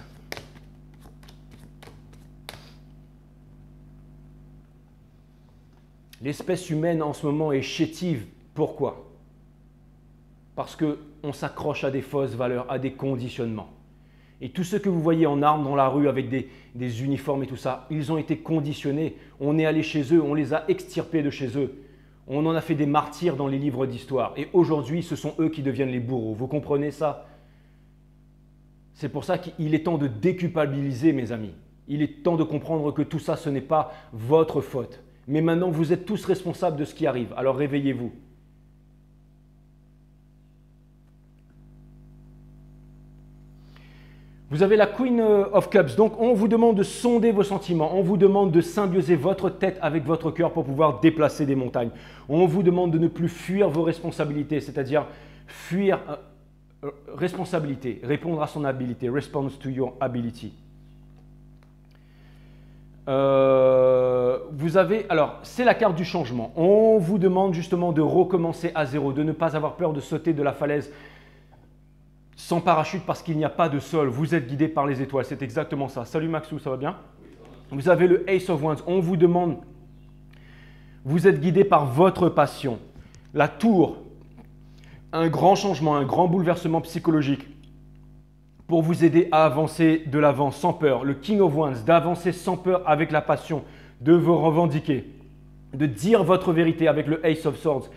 Speaker 1: L'espèce humaine en ce moment est chétive. Pourquoi? Parce qu'on s'accroche à des fausses valeurs, à des conditionnements. Et tous ceux que vous voyez en armes dans la rue avec des uniformes et tout ça, ils ont été conditionnés. On est allé chez eux, on les a extirpés de chez eux. On en a fait des martyrs dans les livres d'histoire. Et aujourd'hui, ce sont eux qui deviennent les bourreaux. Vous comprenez ça? C'est pour ça qu'il est temps de déculpabiliser, mes amis. Il est temps de comprendre que tout ça, ce n'est pas votre faute. Mais maintenant, vous êtes tous responsables de ce qui arrive. Alors réveillez-vous. Vous avez la Queen of Cups. Donc, on vous demande de sonder vos sentiments. On vous demande de symbioser votre tête avec votre cœur pour pouvoir déplacer des montagnes. On vous demande de ne plus fuir vos responsabilités, c'est-à-dire fuir responsabilité, répondre à son habilité, response to your ability. Vous avez, alors, c'est la carte du changement. On vous demande justement de recommencer à zéro, de ne pas avoir peur de sauter de la falaise sans parachute parce qu'il n'y a pas de sol. Vous êtes guidé par les étoiles. C'est exactement ça. Salut Maxou, ça va bien? Vous avez le Ace of Wands. On vous demande, vous êtes guidé par votre passion. La tour, un grand changement, un grand bouleversement psychologique pour vous aider à avancer de l'avant sans peur. Le King of Wands, d'avancer sans peur avec la passion, de vous revendiquer, de dire votre vérité avec le Ace of Swords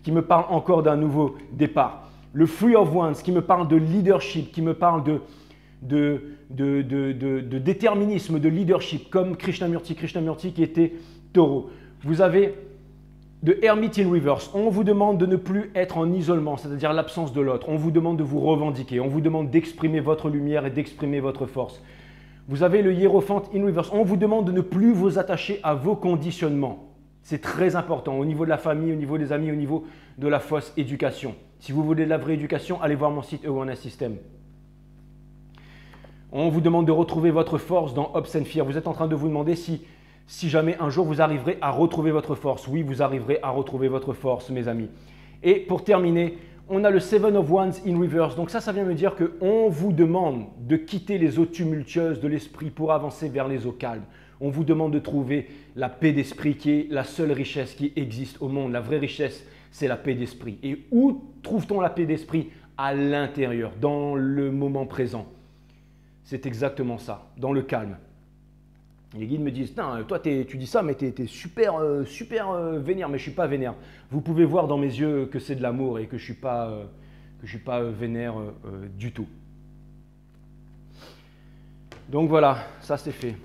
Speaker 1: qui me parle encore d'un nouveau départ. Le Three of Wands qui me parle de leadership, qui me parle de déterminisme, de leadership, comme Krishnamurti qui était taureau. Vous avez de Hermit in Reverse. On vous demande de ne plus être en isolement, c'est-à-dire l'absence de l'autre. On vous demande de vous revendiquer, on vous demande d'exprimer votre lumière et d'exprimer votre force. Vous avez le Hiérophant in Reverse. On vous demande de ne plus vous attacher à vos conditionnements. C'est très important au niveau de la famille, au niveau des amis, au niveau de la fausse éducation. Si vous voulez de la vraie éducation, allez voir mon site Awareness System. On vous demande de retrouver votre force dans Hopes and Fear. Vous êtes en train de vous demander si jamais un jour vous arriverez à retrouver votre force. Oui, vous arriverez à retrouver votre force, mes amis. Et pour terminer, on a le Seven of Wands in Reverse. Donc ça vient me dire qu'on vous demande de quitter les eaux tumultueuses de l'esprit pour avancer vers les eaux calmes. On vous demande de trouver la paix d'esprit qui est la seule richesse qui existe au monde. La vraie richesse, c'est la paix d'esprit. Et où trouve-t-on la paix d'esprit? À l'intérieur, dans le moment présent. C'est exactement ça, dans le calme. Les guides me disent, toi tu dis ça, mais tu es super vénère, mais je ne suis pas vénère. Vous pouvez voir dans mes yeux que c'est de l'amour et que je ne suis pas vénère du tout. Donc voilà, ça c'est fait.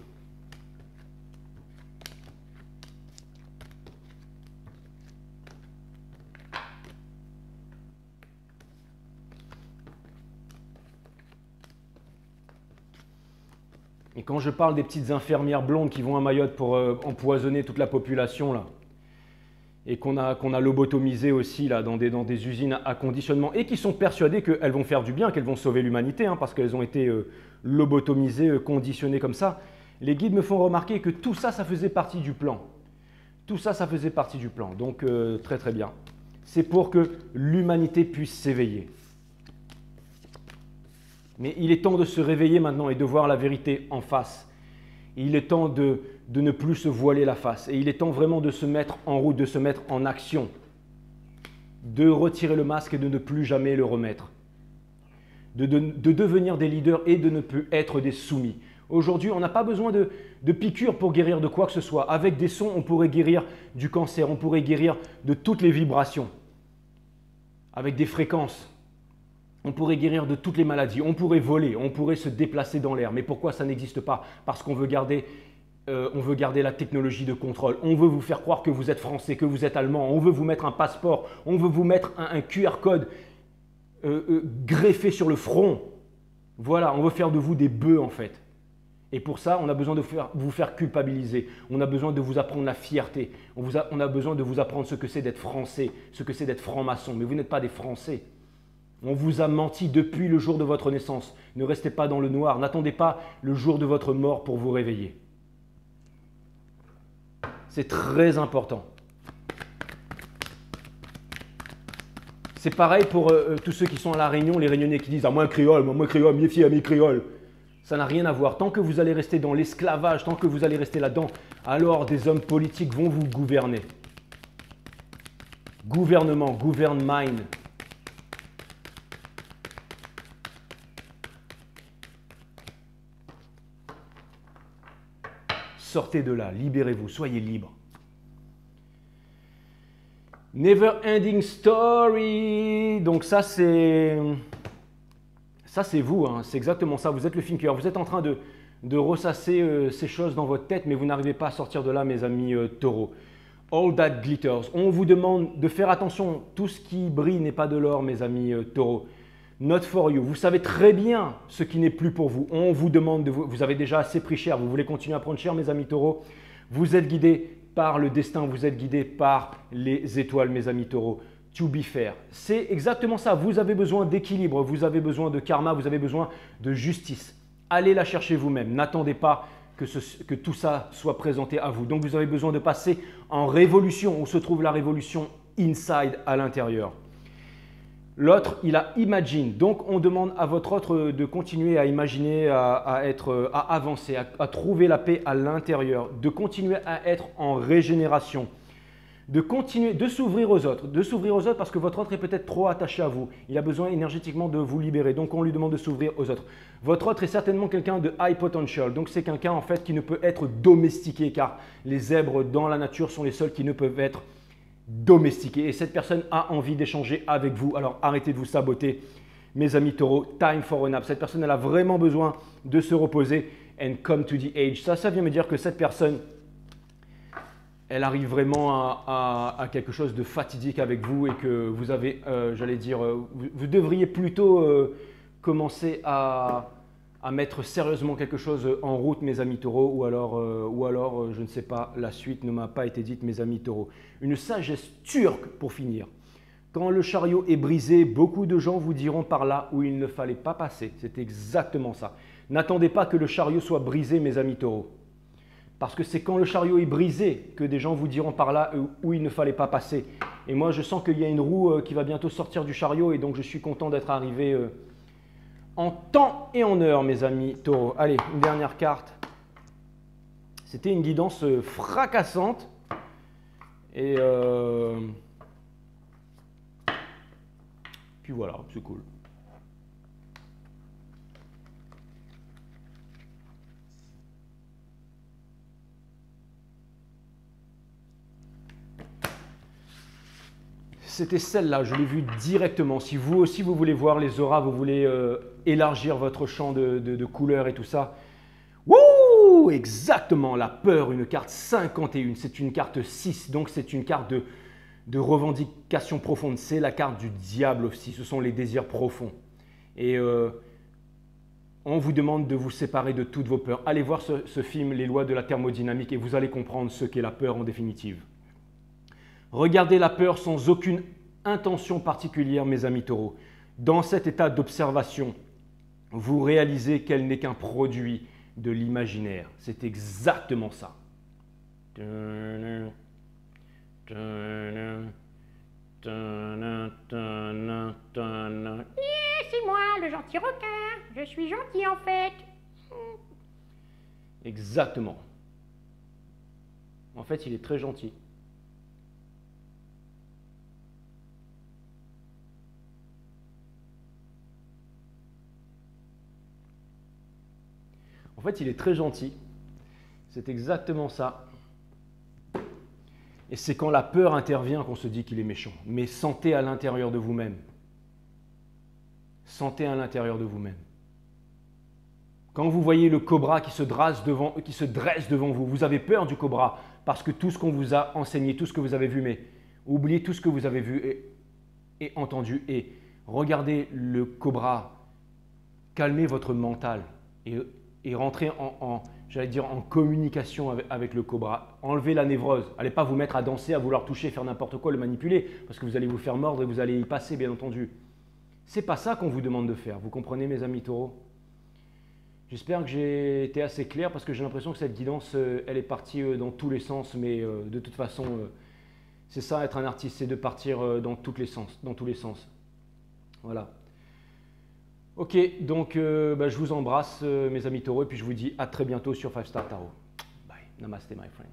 Speaker 1: Et quand je parle des petites infirmières blondes qui vont à Mayotte pour empoisonner toute la population, là, et qu'on a lobotomisé aussi là, dans des usines à conditionnement, et qui sont persuadées qu'elles vont faire du bien, qu'elles vont sauver l'humanité, hein, parce qu'elles ont été lobotomisées, conditionnées comme ça, les guides me font remarquer que tout ça, ça faisait partie du plan. Tout ça, ça faisait partie du plan. Donc, très très bien. C'est pour que l'humanité puisse s'éveiller. Mais il est temps de se réveiller maintenant et de voir la vérité en face. Il est temps de ne plus se voiler la face. Et il est temps vraiment de se mettre en route, de se mettre en action. De retirer le masque et de ne plus jamais le remettre. De devenir des leaders et de ne plus être des soumis. Aujourd'hui, on n'a pas besoin de piqûres pour guérir de quoi que ce soit. Avec des sons, on pourrait guérir du cancer, on pourrait guérir de toutes les vibrations. Avec des fréquences. On pourrait guérir de toutes les maladies, on pourrait voler, on pourrait se déplacer dans l'air. Mais pourquoi ça n'existe pas? Parce qu'on veut garder on veut garder la technologie de contrôle, on veut vous faire croire que vous êtes français, que vous êtes allemand, on veut vous mettre un passeport, on veut vous mettre un QR code greffé sur le front. Voilà, on veut faire de vous des bœufs en fait. Et pour ça, on a besoin de vous faire culpabiliser. On a besoin de vous apprendre la fierté. On a besoin de vous apprendre ce que c'est d'être français, ce que c'est d'être franc-maçon. Mais vous n'êtes pas des Français. On vous a menti depuis le jour de votre naissance. Ne restez pas dans le noir. N'attendez pas le jour de votre mort pour vous réveiller. C'est très important. C'est pareil pour tous ceux qui sont à La Réunion, les Réunionnais qui disent « Ah, moi, créole, méfiez à mes créoles ». Ça n'a rien à voir. Tant que vous allez rester dans l'esclavage, tant que vous allez rester là-dedans, alors des hommes politiques vont vous gouverner. Gouvernement, gouverne mine. Sortez de là, libérez-vous, soyez libres. Never ending story. Donc ça c'est vous, hein. C'est exactement ça. Vous êtes le thinker. Vous êtes en train de ressasser ces choses dans votre tête, mais vous n'arrivez pas à sortir de là, mes amis taureaux. All that glitters. On vous demande de faire attention. Tout ce qui brille n'est pas de l'or, mes amis taureaux. Not for you. Vous savez très bien ce qui n'est plus pour vous. On vous demande de vous avez déjà assez pris cher. Vous voulez continuer à prendre cher, mes amis taureaux. Vous êtes guidés par le destin. Vous êtes guidés par les étoiles, mes amis taureaux. To be fair. C'est exactement ça. Vous avez besoin d'équilibre. Vous avez besoin de karma. Vous avez besoin de justice. Allez la chercher vous-même. N'attendez pas que tout ça soit présenté à vous. Donc, vous avez besoin de passer en révolution. Où se trouve la révolution? Inside, à l'intérieur. L'autre, il a imagine. Donc, on demande à votre autre de continuer à imaginer, à avancer, à trouver la paix à l'intérieur, de continuer à être en régénération, de continuer, de s'ouvrir aux autres parce que votre autre est peut-être trop attaché à vous. Il a besoin énergétiquement de vous libérer. Donc, on lui demande de s'ouvrir aux autres. Votre autre est certainement quelqu'un de high potential. Donc, c'est quelqu'un en fait qui ne peut être domestiqué car les zèbres dans la nature sont les seuls qui ne peuvent être domestiqué et cette personne a envie d'échanger avec vous. Alors arrêtez de vous saboter, mes amis taureaux. Time for a nap. Cette personne, elle a vraiment besoin de se reposer and come to the age. Ça vient me dire que cette personne, elle arrive vraiment à quelque chose de fatidique avec vous et que vous avez, j'allais dire, vous devriez plutôt commencer à mettre sérieusement quelque chose en route, mes amis taureaux, ou alors, je ne sais pas, la suite ne m'a pas été dite, mes amis taureaux. Une sagesse turque pour finir. Quand le chariot est brisé, beaucoup de gens vous diront par là où il ne fallait pas passer. C'est exactement ça. N'attendez pas que le chariot soit brisé, mes amis taureaux. Parce que c'est quand le chariot est brisé que des gens vous diront par là où il ne fallait pas passer. Et moi, je sens qu'il y a une roue qui va bientôt sortir du chariot et donc je suis content d'être arrivé en temps et en heure, mes amis taureaux. Allez, une dernière carte. C'était une guidance fracassante. Et puis voilà, c'est cool. C'était celle-là, je l'ai vue directement. Si vous aussi vous voulez voir les auras, vous voulez élargir votre champ de couleurs et tout ça. Wouh! Exactement, la peur, une carte 51. C'est une carte 6, donc c'est une carte de revendication profonde. C'est la carte du diable aussi, ce sont les désirs profonds. Et on vous demande de vous séparer de toutes vos peurs. Allez voir ce film, Les lois de la thermodynamique, et vous allez comprendre ce qu'est la peur en définitive. Regardez la peur sans aucune intention particulière, mes amis taureaux. Dans cet état d'observation, vous réalisez qu'elle n'est qu'un produit de l'imaginaire. C'est exactement ça.
Speaker 2: C'est moi, le gentil requin. Je suis gentil en fait.
Speaker 1: Exactement. En fait, il est très gentil. En fait, il est très gentil. C'est exactement ça. Et c'est quand la peur intervient qu'on se dit qu'il est méchant. Mais sentez à l'intérieur de vous-même. Sentez à l'intérieur de vous-même. Quand vous voyez le cobra qui se dresse devant vous, vous avez peur du cobra parce que tout ce qu'on vous a enseigné, tout ce que vous avez vu, mais oubliez tout ce que vous avez vu et entendu et regardez le cobra, calmez votre mental et rentrez j'allais dire, en communication avec le cobra. Enlevez la névrose. Allez pas vous mettre à danser, à vouloir toucher, faire n'importe quoi, le manipuler, parce que vous allez vous faire mordre et vous allez y passer, bien entendu. C'est pas ça qu'on vous demande de faire. Vous comprenez, mes amis taureaux? J'espère que j'ai été assez clair, parce que j'ai l'impression que cette guidance, elle est partie dans tous les sens, mais de toute façon, c'est ça, être un artiste, c'est de partir dans tous les sens. Voilà. Ok, donc je vous embrasse mes amis taureaux et puis je vous dis à très bientôt sur 5 Star Tarot. Bye, namaste my friend.